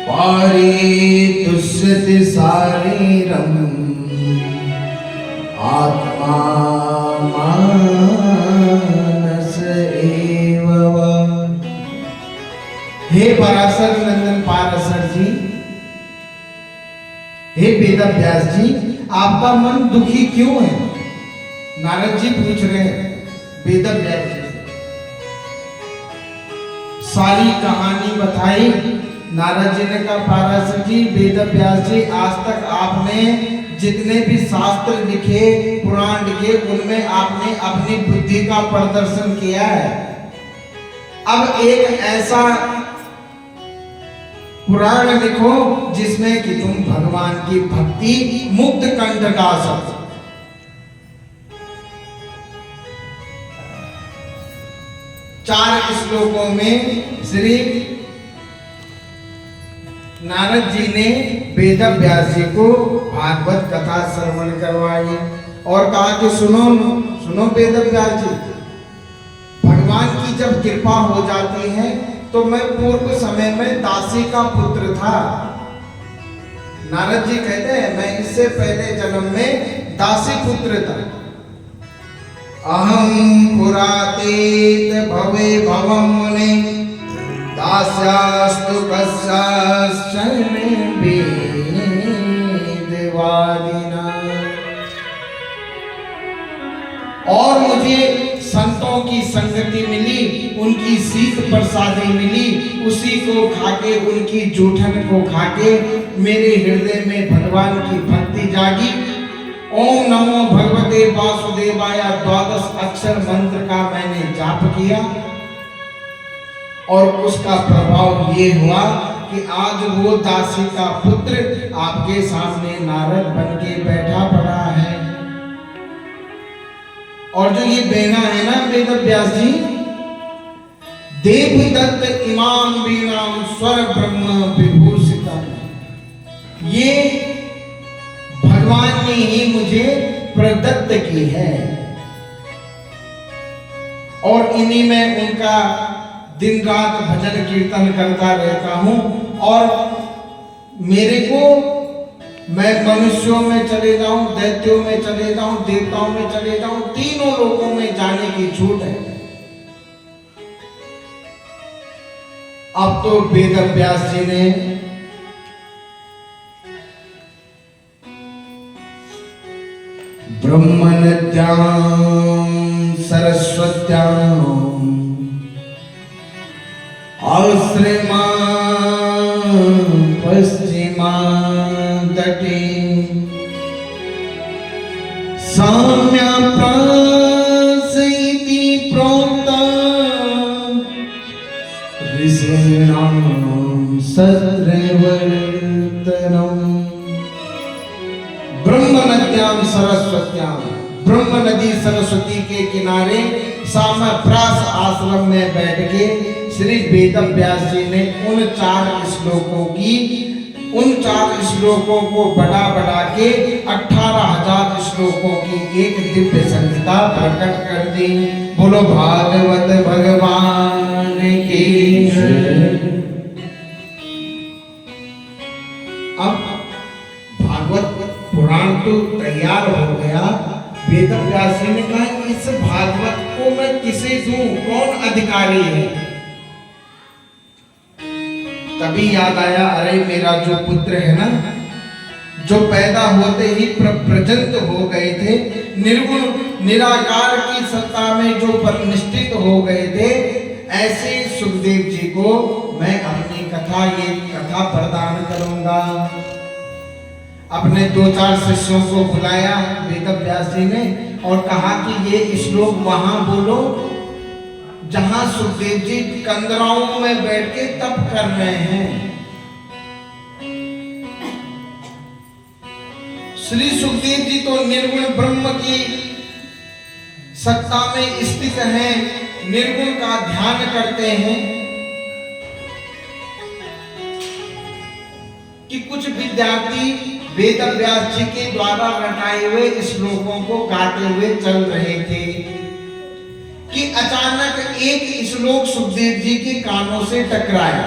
पारी तुष्यति शारीरम आत्मा मानस एव वा। हे पराशर नंदन पाराशर जी, हे वेदव्यास जी, आपका मन दुखी क्यों है? नारद जी पूछ रहे हैं वेदव्यास जी। सारी कहानी बताई। नारद जी ने कहा पाराशर जी, वेदव्यास जी, आज तक आपने जितने भी शास्त्र लिखे, पुराण लिखे, उनमें आपने अपनी बुद्धि का प्रदर्शन किया है। अब एक ऐसा पुराण लिखो जिसमें कि तुम भगवान की भक्ति मुक्त कंठ गा सको। चार श्लोकों में श्री नारद जी ने वेदव्यास जी को भागवत कथा श्रवण करवाई और कहा कि सुनो सुनो वेदव्यास जी, भगवान की जब कृपा हो जाती है तो मैं पूर्व समय में दासी का पुत्र था। नारद जी कहते हैं मैं इससे पहले जन्म में दासी पुत्र था। अहम पुरातीत भवे भवम मुने दास्यास्तु कस्याश्चन वेदवादिना। और मुझे संतों की संगति मिली, उनकी शीत प्रसादी मिली, उसी को खाके, उनकी जूठन को खाके मेरे हृदय में भगवान की भक्ति जागी। ओम नमो भगवते वासुदेवाय 12 अक्षर मंत्र का मैंने जाप किया और उसका प्रभाव ये हुआ कि आज वो दासी का पुत्र आपके सामने नारद बन के बैठा पड़ा है। और जो ये बेना है ना वेदव्यास जी, देवदत्त इमाम वीणाम स्वर ब्रह्म विभूषिता, ये भगवान ने ही मुझे प्रदत्त की है और इन्हीं में उनका दिन रात भजन कीर्तन करता रहता हूं। और मेरे को, मैं मनुष्यों में चले जाऊं, दैत्यों में चले जाऊं, देवताओं में चले जाऊं, तीनों लोगों में जाने की छूट है। अब तो वेदव्यास जी ने ब्रह्मनद्यां सरस्वत्यां आश्रमां पश्चिमां तटे साम्याप्रास इति प्रोक्तं ऋषीणां सत्रवर्तनम्। ब्रह्म नद्याम सरस्वत्याम, ब्रह्म नदी सरस्वती के किनारे साम्यप्रास आश्रम में बैठ के श्री वेदव्यास जी ने उन 4 श्लोकों को बढ़ा के 18,000 श्लोकों की एक दिव्य संहिता प्रकट कर दी। बोलो भागवत भगवान की। अब भागवत पुराण तो तैयार हो गया। वेदव्यास जी ने कहा इस भागवत को मैं किसे दूं, कौन अधिकारी है? तभी याद आया, अरे मेरा जो पुत्र है ना, जो पैदा होते ही प्रजंत हो गए थे, निर्गुण निराकार की सत्ता में जो प्रतिष्ठित हो गए थे, ऐसे सुखदेव जी को मैं अपनी ये कथा प्रदान करूंगा। अपने 2-4 शिष्यों को बुलाया वेदव्यास जी ने और कहा कि ये श्लोक वहां बोलो जहां सुखदेव जी कंदराओं में बैठ के तप कर रहे हैं। श्री सुखदेव जी तो निर्गुण ब्रह्म की सत्ता में स्थित हैं, निर्गुण का ध्यान करते हैं कि कुछ विद्यार्थी वेदव्यास जी के द्वारा रटाए हुए श्लोकों को गाते हुए चल रहे थे कि अचानक एक श्लोक सुखदेव जी के कानों से टकराया।